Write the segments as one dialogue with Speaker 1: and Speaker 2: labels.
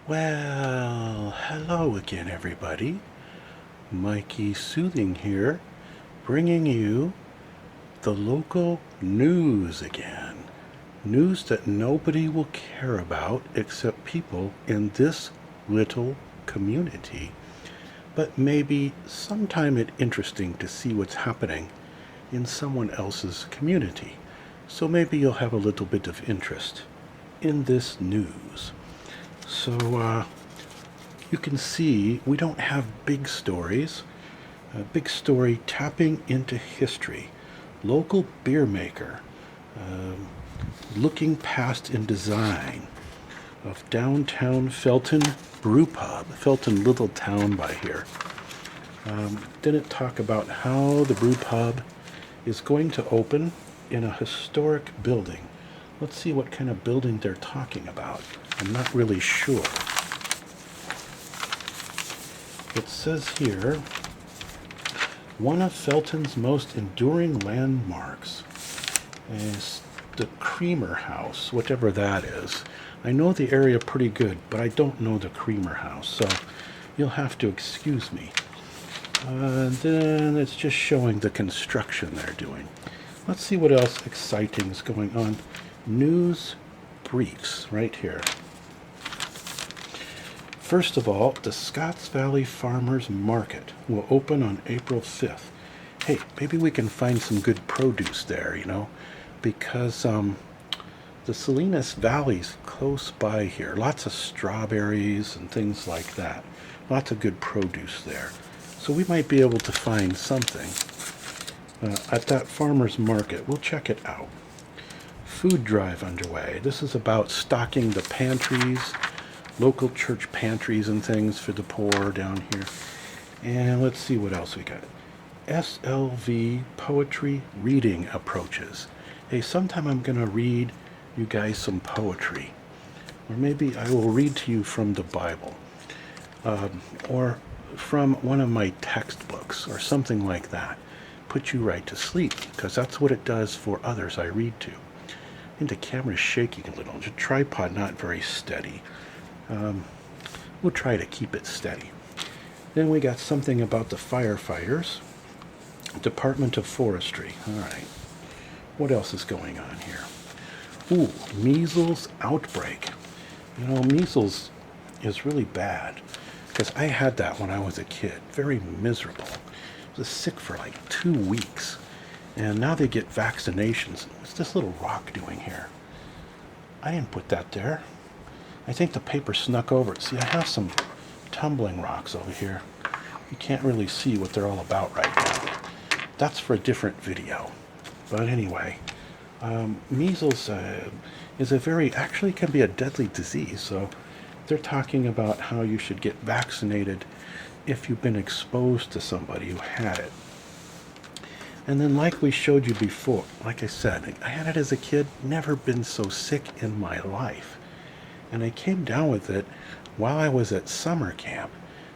Speaker 1: Well, hello again, everybody. Mikey Soothing here, bringing you the local news again. News that nobody will care about except people in this little community. But maybe sometime it's interesting to see what's happening in someone else's community. So maybe you'll have a little bit of interest in this news. So, you can see we don't have big stories. A big story tapping into history. Local beer maker um, looking past in design of downtown Felton Brew Pub, Felton little town by here. Didn't talk about how the brew pub is going to open in a historic building. Let's see what kind of building they're talking about. I'm not really sure. It says here, one of Felton's most enduring landmarks is the Creamer House, whatever that is. I know the area pretty good, but I don't know the Creamer House, so you'll have to excuse me. Then it's just showing the construction they're doing. Let's see what else exciting is going on. News briefs right here. First of all, the Scotts Valley Farmers Market will open on April 5th. Hey, maybe we can find some good produce there, because the Salinas Valley's close by here. Lots of strawberries and things like that. Lots of good produce there. So we might be able to find something at that farmer's market. We'll check it out. Food drive underway. This is about stocking the pantries, local church pantries and things for the poor down here. And let's see what else we got. SLV poetry reading approaches. Hey, sometime I'm going to read you guys some poetry. Or maybe I will read to you from the Bible. Or from one of my textbooks or something like that. Put you right to sleep, because that's what it does for others I read to. And the camera's shaking a little. The tripod not very steady. We'll try to keep it steady. Then we got something about the firefighters. Department of Forestry. All right. What else is going on here? Ooh, measles outbreak. Measles is really bad because I had that when I was a kid. Very miserable. I was sick for like 2 weeks. And now they get vaccinations. What's this little rock doing here? I didn't put that there. I think the paper snuck over it. See, I have some tumbling rocks over here. You can't really see what they're all about right now. That's for a different video. But anyway, measles is actually can be a deadly disease. So they're talking about how you should get vaccinated if you've been exposed to somebody who had it. And then like we showed you before, like I said, I had it as a kid, never been so sick in my life. And I came down with it while I was at summer camp.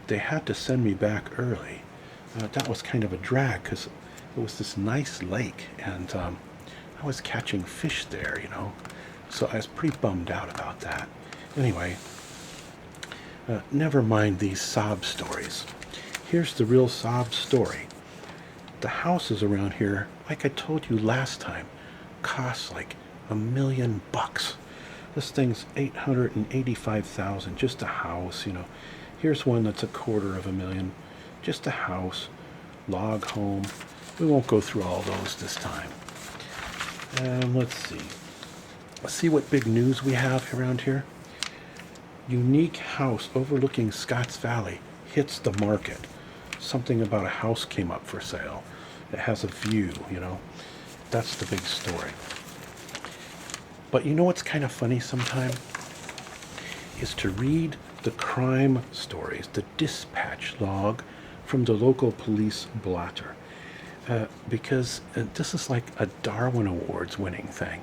Speaker 1: They had to send me back early. That was kind of a drag because it was this nice lake and I was catching fish there, So I was pretty bummed out about that. Anyway, never mind these sob stories. Here's the real sob story. The houses around here, like I told you last time, cost like $1 million. This thing's $885,000, just a house, Here's one that's $250,000, just a house, log home. We won't go through all those this time. Let's see. Let's see what big news we have around here. Unique house overlooking Scotts Valley hits the market. Something about a house came up for sale. It has a view, That's the big story. But you know what's kind of funny sometimes? Is to read the crime stories, the dispatch log from the local police blotter. Because this is like a Darwin Awards winning thing.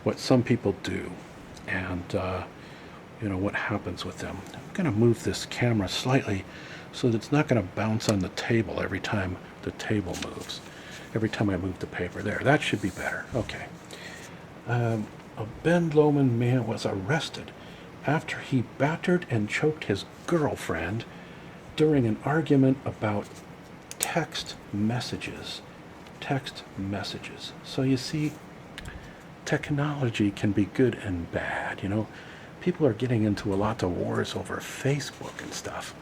Speaker 1: What some people do and, what happens with them. I'm going to move this camera slightly so that it's not going to bounce on the table every time the table moves. Every time I move the paper. There, that should be better. Okay. A Ben Lomond man was arrested after he battered and choked his girlfriend during an argument about text messages. Text messages. So you see, technology can be good and bad. People are getting into a lot of wars over Facebook and stuff,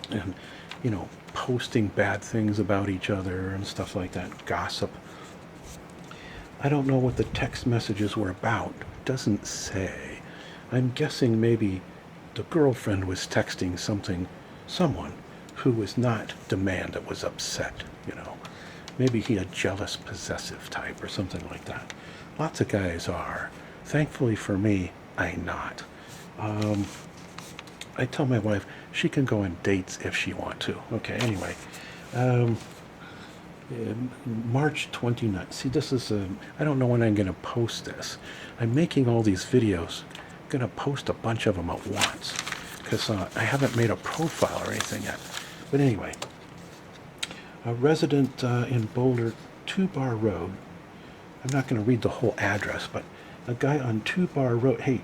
Speaker 1: and posting bad things about each other and stuff like that, gossip. I don't know what the text messages were about. It doesn't say. I'm guessing maybe the girlfriend was texting someone who was not the man that was upset. Maybe he a jealous, possessive type or something like that. Lots of guys are. Thankfully for me, I not. I tell my wife she can go on dates if she want to. Okay, anyway. March 29th. See, this is I don't know when I'm going to post this. I'm making all these videos. I'm going to post a bunch of them at once because I haven't made a profile or anything yet. But anyway, a resident in Boulder, 2-Bar Road. I'm not going to read the whole address, but a guy on 2-Bar Road. Hey,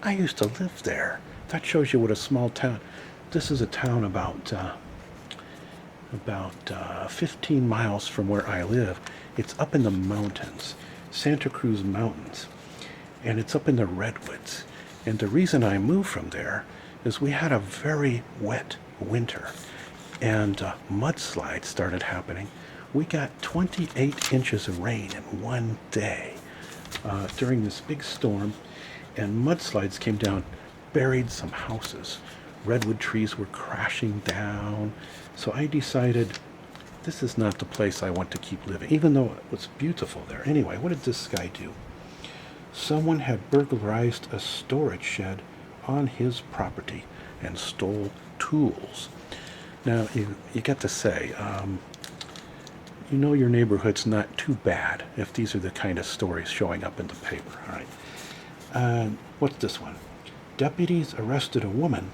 Speaker 1: I used to live there. That shows you what a small town. This is a town about 15 miles from where I live. It's up in the mountains, Santa Cruz Mountains, and it's up in the redwoods. And the reason I moved from there is we had a very wet winter, and mudslides started happening. We got 28 inches of rain in one day during this big storm, and mudslides came down, buried some houses. Redwood trees were crashing down. So I decided this is not the place I want to keep living, even though it was beautiful there. Anyway, what did this guy do? Someone had burglarized a storage shed on his property and stole tools. Now, you get to say, your neighborhood's not too bad if these are the kind of stories showing up in the paper. All right. What's this one? Deputies arrested a woman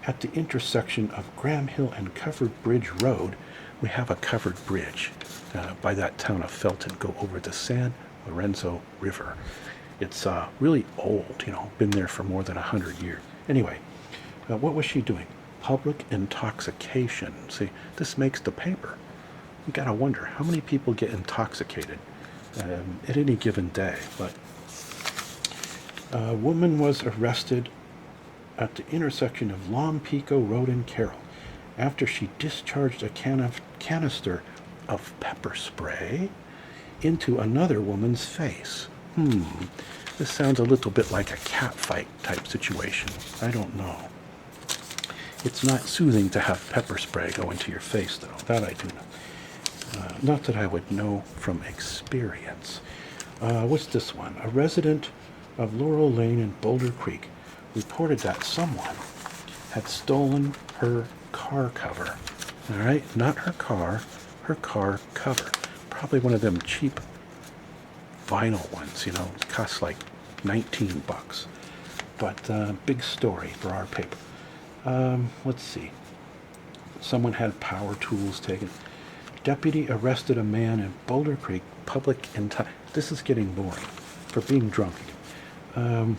Speaker 1: at the intersection of Graham Hill and Covered Bridge Road. We have a covered bridge by that town of Felton. Go over the San Lorenzo River. It's really old, been there for more than 100 years. Anyway, what was she doing? Public intoxication. See, this makes the paper. You gotta wonder how many people get intoxicated at any given day. But a woman was arrested at the intersection of Lompico Road and Carroll after she discharged a canister of pepper spray into another woman's face. This sounds a little bit like a cat fight type situation. I don't know. It's not soothing to have pepper spray go into your face, though. That I do know. Not that I would know from experience. What's this one? A resident of Laurel Lane in Boulder Creek reported that someone had stolen her car cover. All right, not her car cover. Probably one of them cheap vinyl ones, it costs like $19. But big story for our paper. Let's see. Someone had power tools taken. Deputy arrested a man in Boulder Creek, public this is getting boring, for being drunk. A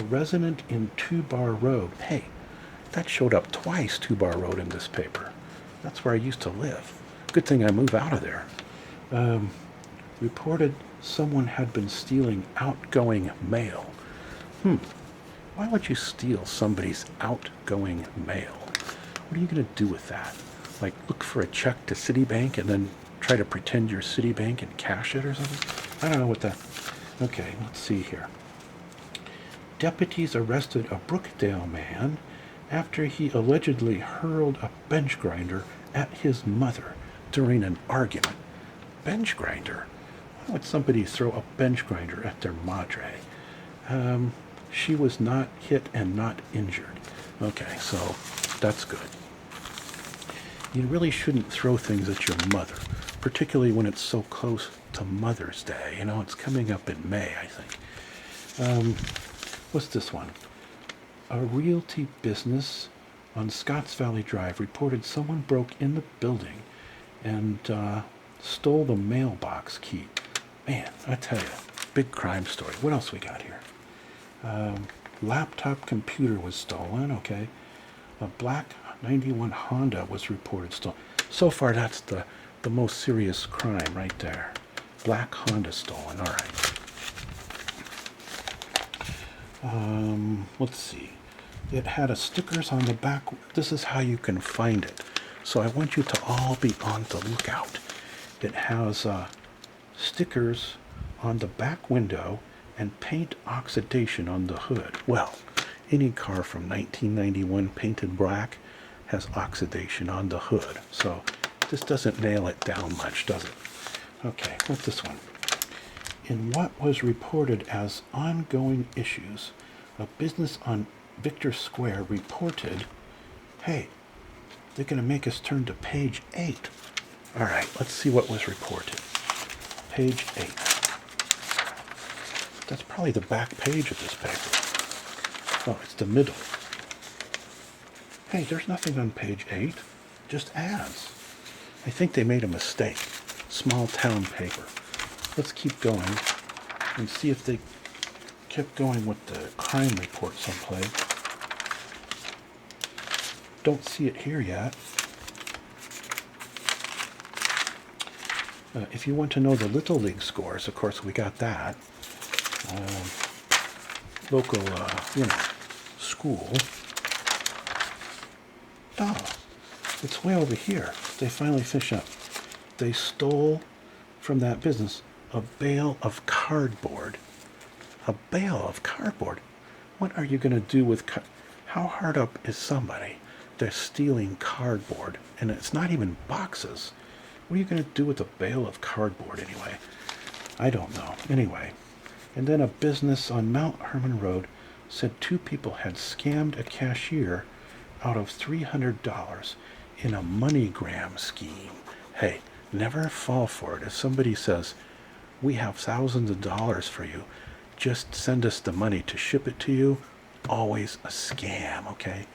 Speaker 1: resident in 2-Bar Road. Hey, that showed up twice, 2-Bar Road, in this paper. That's where I used to live. Good thing I moved out of there. Reported someone had been stealing outgoing mail. Why would you steal somebody's outgoing mail? What are you going to do with that? Like look for a check to Citibank and then try to pretend you're Citibank and cash it or something? I don't know what that... Okay, let's see here. Deputies arrested a Brookdale man after he allegedly hurled a bench grinder at his mother during an argument. Bench grinder? Why would somebody throw a bench grinder at their madre? She was not hit and not injured. Okay, so that's good. You really shouldn't throw things at your mother, particularly when it's so close to Mother's Day. It's coming up in May, I think. What's this one? A realty business on Scotts Valley Drive reported someone broke in the building and stole the mailbox key. Man, I tell you, big crime story. What else we got here? laptop computer was stolen, okay. A black 91 Honda was reported stolen. So far, that's the most serious crime right there. Black Honda stolen, all right. Let's see. It had a stickers on the back. This is how you can find it. So I want you to all be on the lookout. It has stickers on the back window and paint oxidation on the hood. Well, any car from 1991 painted black has oxidation on the hood. So this doesn't nail it down much, does it? Okay, what's this one? In what was reported as ongoing issues, a business on Victor Square reported, hey, they're going to make us turn to page 8. All right, let's see what was reported. Page 8. That's probably the back page of this paper. Oh, it's the middle. Hey, there's nothing on page 8. Just ads. I think they made a mistake. Small town paper. Let's keep going and see if they kept going with the crime report someplace. Don't see it here yet. If you want to know the Little League scores, of course, we got that. Local, school. Oh, it's way over here. They finally fish up. They stole from that business a bale of cardboard. A bale of cardboard? What are you going to do with how hard up is somebody? They're stealing cardboard, and it's not even boxes. What are you going to do with a bale of cardboard anyway? I don't know. Anyway, and then a business on Mount Herman Road said 2 people had scammed a cashier out of $300 in a MoneyGram scheme. Hey, never fall for it. If somebody says, we have thousands of dollars for you, just send us the money to ship it to you, always a scam, okay?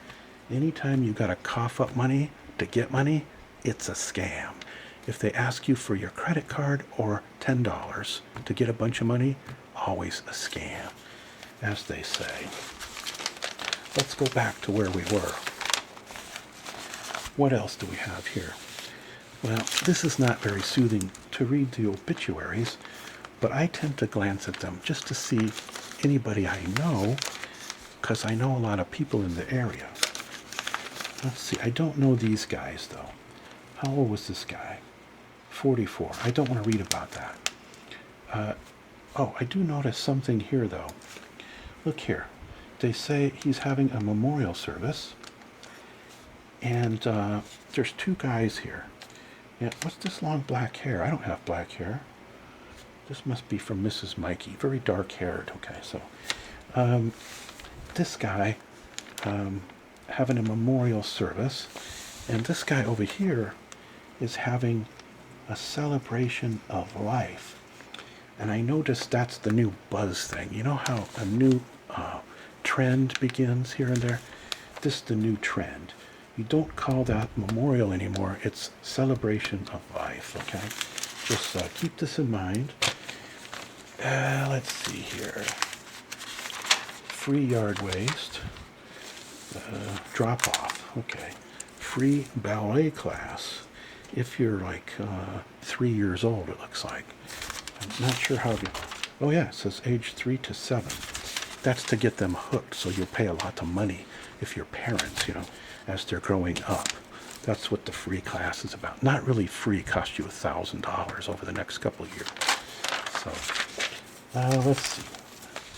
Speaker 1: Anytime you gotta cough up money to get money, it's a scam. If they ask you for your credit card or $10 to get a bunch of money, always a scam, as they say. Let's go back to where we were. What else do we have here? Well, this is not very soothing to read the obituaries, but I tend to glance at them just to see anybody I know, because I know a lot of people in the area. Let's see, I don't know these guys, though. How old was this guy? 44. I don't want to read about that. Oh, I do notice something here, though. Look here. They say he's having a memorial service, and there's 2 guys here. Yeah, what's this long black hair? I don't have black hair. This must be from Mrs. Mikey. Very dark-haired. Okay, so this guy having a memorial service, and this guy over here is having a celebration of life. And I noticed that's the new buzz thing. You know how a new trend begins here and there? This is the new trend. You don't call that memorial anymore. It's celebration of life, okay? Just keep this in mind. Let's see here. Free yard waste. Drop off. Okay. Free ballet class. If you're like 3 years old, it looks like. I'm not sure how to... Oh yeah, it says age 3 to 7. That's to get them hooked, so you'll pay a lot of money if you're parents, as they're growing up. That's what the free class is about. Not really free, cost you $1,000 over the next couple of years. So, let's see.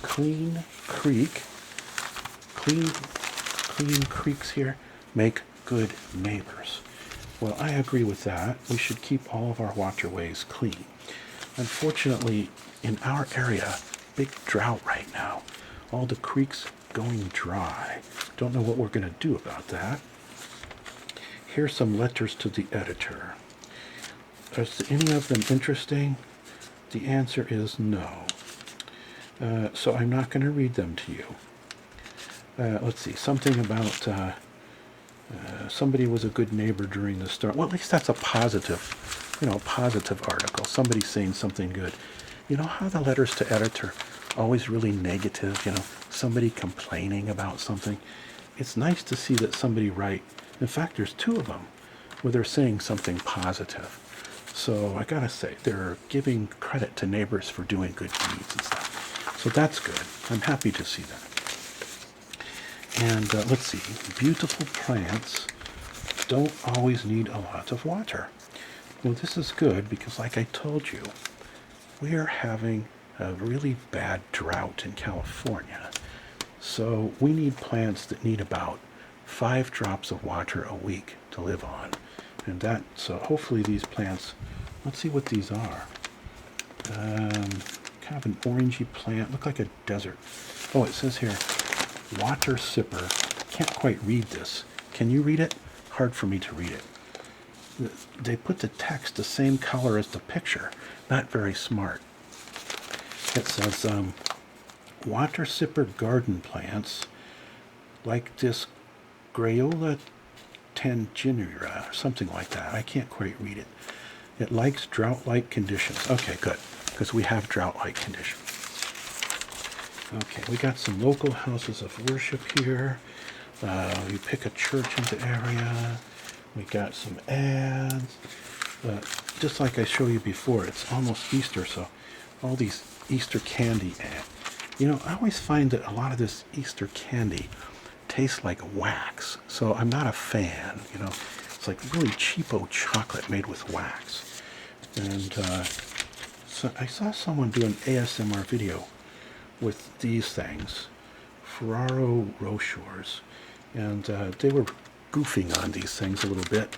Speaker 1: Clean creeks here make good neighbors. Well, I agree with that. We should keep all of our waterways clean. Unfortunately, in our area, big drought right now. All the creeks going dry. Don't know what we're going to do about that. Here's some letters to the editor. Is any of them interesting? The answer is no. So I'm not going to read them to you. Let's see, something about somebody was a good neighbor during the storm. Well, at least that's a positive, positive article. Somebody saying something good. You know how the letters to editor always really negative, somebody complaining about something. It's nice to see that somebody write. In fact, there's two of them where they're saying something positive. So I gotta say, they're giving credit to neighbors for doing good deeds and stuff. So that's good. I'm happy to see that. And let's see, beautiful plants don't always need a lot of water. Well, this is good because, like I told you, we're having a really bad drought in California. So we need plants that need about 5 drops of water a week to live on. And so hopefully these plants, let's see what these are. Kind of an orangey plant, look like a desert. Oh, it says here, water sipper. Can't quite read this. Can you read it? Hard for me to read it. They put the text the same color as the picture. Not very smart. It says, water sipper garden plants like this Grayola tanginera, or something like that. I can't quite read it. It likes drought-like conditions. Okay, good, because we have drought-like conditions. Okay, we got some local houses of worship here. You pick a church in the area. We got some ads. Just like I showed you before, it's almost Easter, so all these Easter candy ads. I always find that a lot of this Easter candy tastes like wax, so I'm not a fan. It's like really cheapo chocolate made with wax. And so I saw someone do an ASMR video with these things, Ferraro Rochers, and they were goofing on these things a little bit.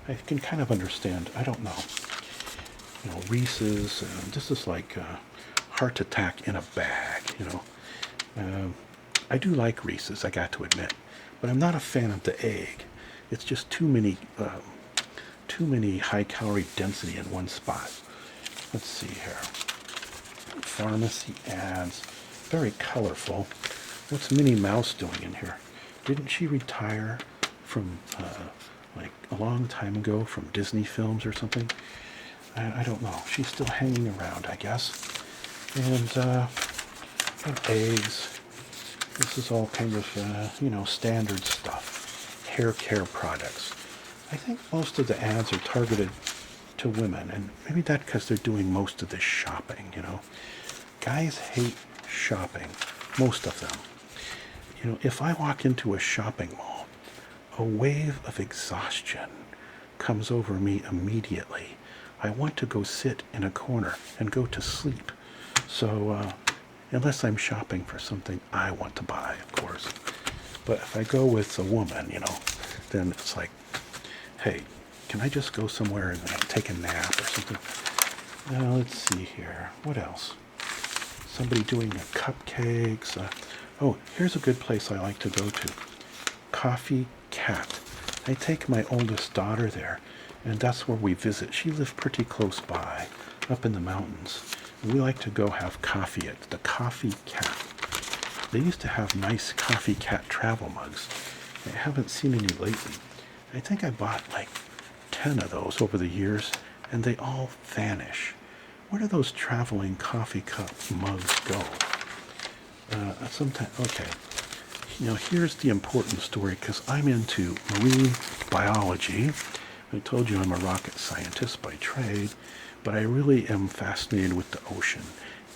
Speaker 1: I can kind of understand. I don't know. Reese's, and this is like Heart Attack in a bag. I do like Reese's, I got to admit, but I'm not a fan of the egg. It's just too many high calorie density in one spot. Let's see here. Pharmacy ads, very colorful. What's Minnie Mouse doing in here? Didn't she retire from like a long time ago from Disney films or something? I don't know. She's still hanging around, I guess. And eggs. This is all kind of, standard stuff. Hair care products. I think most of the ads are targeted to women, and maybe that's because they're doing most of the shopping, Guys hate shopping, most of them. If I walk into a shopping mall, a wave of exhaustion comes over me immediately. I want to go sit in a corner and go to sleep. So, unless I'm shopping for something I want to buy, of course. But if I go with a woman, then it's like, hey, can I just go somewhere and take a nap or something? Now, let's see here. What else? Somebody doing cupcakes. Oh, here's a good place I like to go to. Coffee Cat. I take my oldest daughter there, and that's where we visit. She lives pretty close by, up in the mountains. We like to go have coffee at the Coffee Cat. They used to have nice Coffee Cat travel mugs. I haven't seen any lately. I think I bought like 10 of those over the years, and they all vanish. Where do those traveling coffee cup mugs go? Sometimes, okay. Here's the important story, because I'm into marine biology. I told you I'm a rocket scientist by trade, but I really am fascinated with the ocean.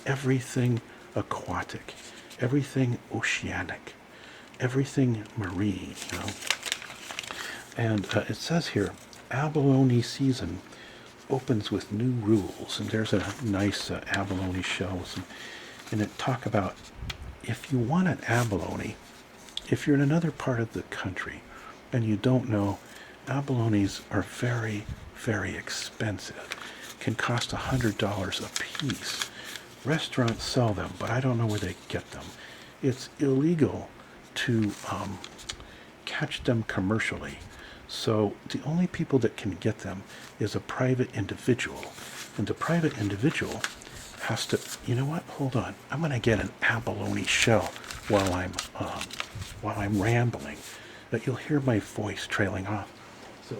Speaker 1: Everything aquatic, everything oceanic, everything marine, And it says here, abalone season opens with new rules. And there's a nice abalone shell. And it talk about, if you want an abalone, if you're in another part of the country and you don't know, abalones are very, very expensive. Can cost $100 a piece. Restaurants sell them, but I don't know where they get them. It's illegal to catch them commercially. So the only people that can get them is a private individual. And the private individual has to, you know what? Hold on. I'm going to get an abalone shell while I'm rambling. But you'll hear my voice trailing off. So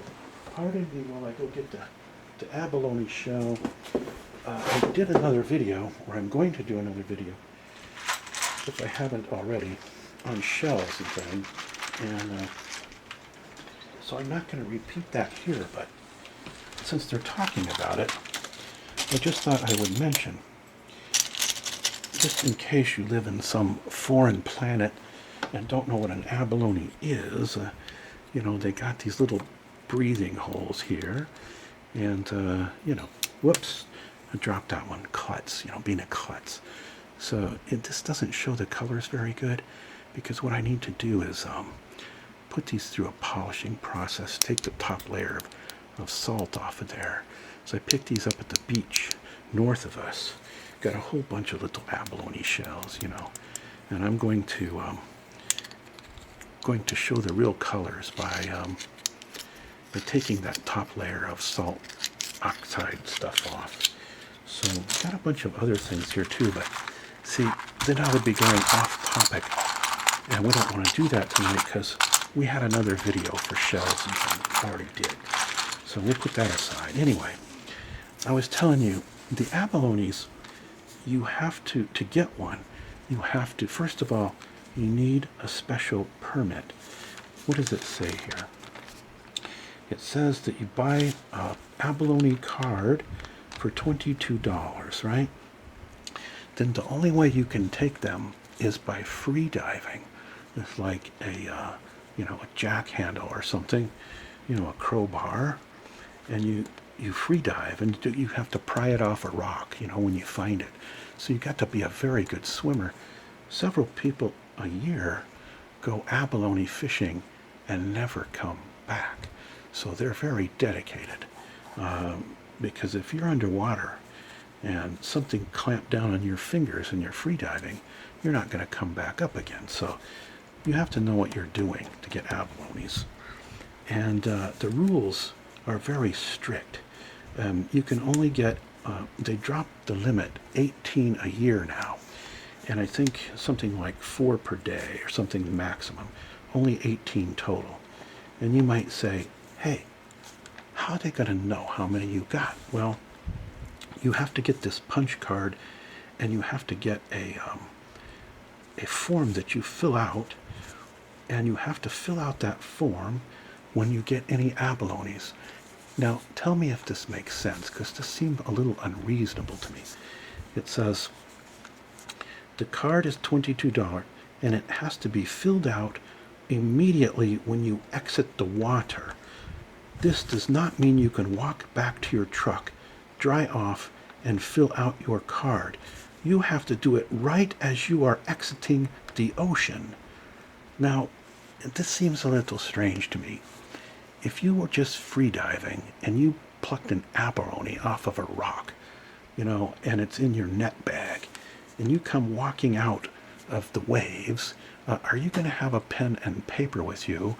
Speaker 1: pardon me while I go get the abalone shell. I did another video, or I'm going to do another video, if I haven't already, on shells again. And so I'm not going to repeat that here, but since they're talking about it, I just thought I would mention, just in case you live in some foreign planet and don't know what an abalone is, you know, they got these little breathing holes here, and, you know, whoops, I dropped that one, klutz, you know, being a klutz. So this doesn't show the colors very good, because what I need to do is put these through a polishing process, take the top layer of salt off of there. So I picked these up at the beach north of us. Got a whole bunch of little abalone shells, you know, and I'm going to show the real colors by taking that top layer of salt oxide stuff off. So got a bunch of other things here too, but see, then I would be going off topic, and we don't want to do that tonight because we had another video for shells and I already did. So we'll put that aside. Anyway, I was telling you, the abalones, you have to get one, you have to, first of all, you need a special permit. What does it say here? It says that you buy a abalone card for $22, right? Then the only way you can take them is by free diving. It's like a, you know, a jack handle or something, you know, a crowbar, and you free dive, and you have to pry it off a rock, you know, when you find it. So you got to be a very good swimmer. Several people a year go abalone fishing and never come back. So they're very dedicated. Because if you're underwater and something clamped down on your fingers and you're free diving, you're not going to come back up again. So you have to know what you're doing to get abalones. And the rules are very strict. You can only get, they dropped the limit 18 a year now. And I think something like 4 per day or something maximum, only 18 total. And you might say, hey, how are they going to know how many you got? Well, you have to get this punch card, and you have to get a form that you fill out, and you have to fill out that form when you get any abalones. Now, tell me if this makes sense, because this seemed a little unreasonable to me. It says, the card is $22, and it has to be filled out immediately when you exit the water. This does not mean you can walk back to your truck, dry off, and fill out your card. You have to do it right as you are exiting the ocean. Now, this seems a little strange to me. If you were just free diving and you plucked an abalone off of a rock, you know, and it's in your net bag, and you come walking out of the waves, are you going to have a pen and paper with you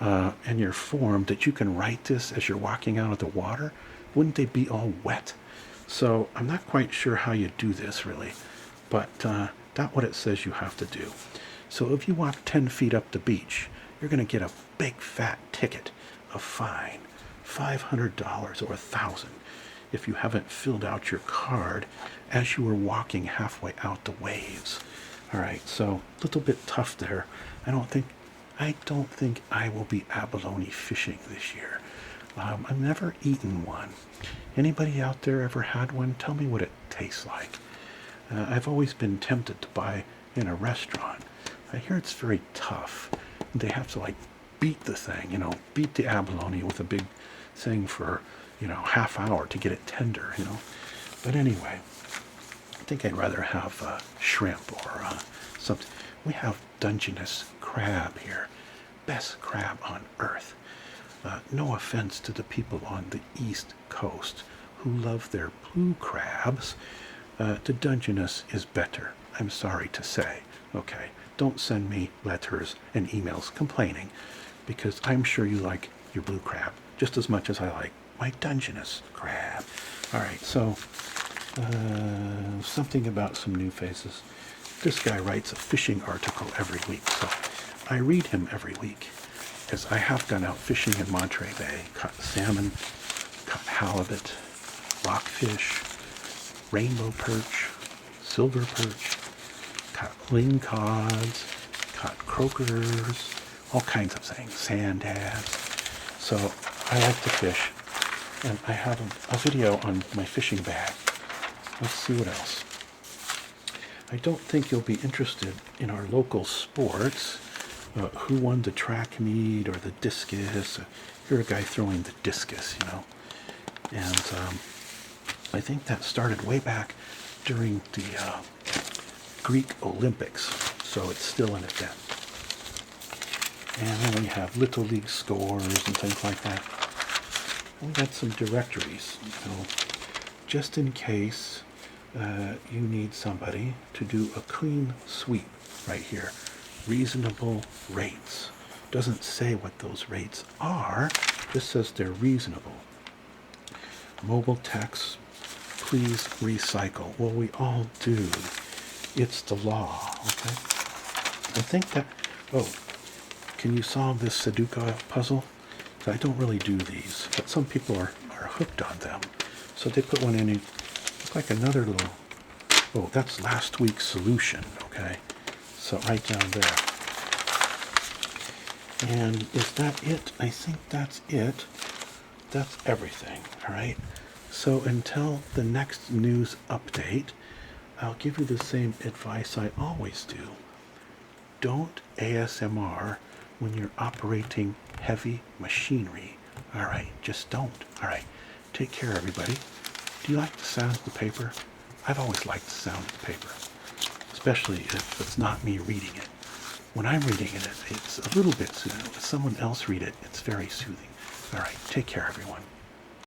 Speaker 1: and your form that you can write this as you're walking out of the water? Wouldn't they be all wet? So I'm not quite sure how you do this really, but that's what it says you have to do. So if you walk 10 feet up the beach, you're going to get a big fat ticket, a fine, $500 or $1,000 if you haven't filled out your card as you were walking halfway out the waves. All right, so a little bit tough there. I don't think I will be abalone fishing this year. I've never eaten one. Anybody out there ever had one? Tell me what it tastes like. I've always been tempted to buy in a restaurant. I hear it's very tough. They have to like beat the thing, you know, beat the abalone with a big thing for, you know, half hour to get it tender, you know. But anyway, I think I'd rather have shrimp or something. We have Dungeness crab here. Best crab on earth. No offense to the people on the East Coast who love their blue crabs. The Dungeness is better, I'm sorry to say. Okay, don't send me letters and emails complaining, because I'm sure you like your blue crab just as much as I like my Dungeness crab. All right, so something about some new faces. This guy writes a fishing article every week, so I read him every week, because I have gone out fishing in Monterey Bay, caught salmon, caught halibut, rockfish, rainbow perch, silver perch, caught lingcods, caught croakers, all kinds of things, sand dabs. So I like to fish, and I have a video on my fishing bag. Let's see what else. I don't think you'll be interested in our local sports. Who won the track meet or the discus? You're a guy throwing the discus, you know. And I think that started way back during the Greek Olympics, so it's still an event. And then we have Little League scores and things like that. We got some directories, you know, just in case you need somebody to do a clean sweep right here. Reasonable rates. Doesn't say what those rates are, just says they're reasonable. Mobile text, please recycle. Well, we all do. It's the law, okay? I think that, oh, can you solve this Sudoku puzzle? I don't really do these, but some people are hooked on them. So they put one in, it's like another little, oh, that's last week's solution, okay? So right down there. And is that it? I think that's it. That's everything, all right? So until the next news update, I'll give you the same advice I always do. Don't ASMR when you're operating heavy machinery. All right, just don't. All right, take care, everybody. Do you like the sound of the paper? I've always liked the sound of the paper, especially if it's not me reading it. When I'm reading it, it's a little bit soothing. If someone else read it, it's very soothing. All right, take care, everyone.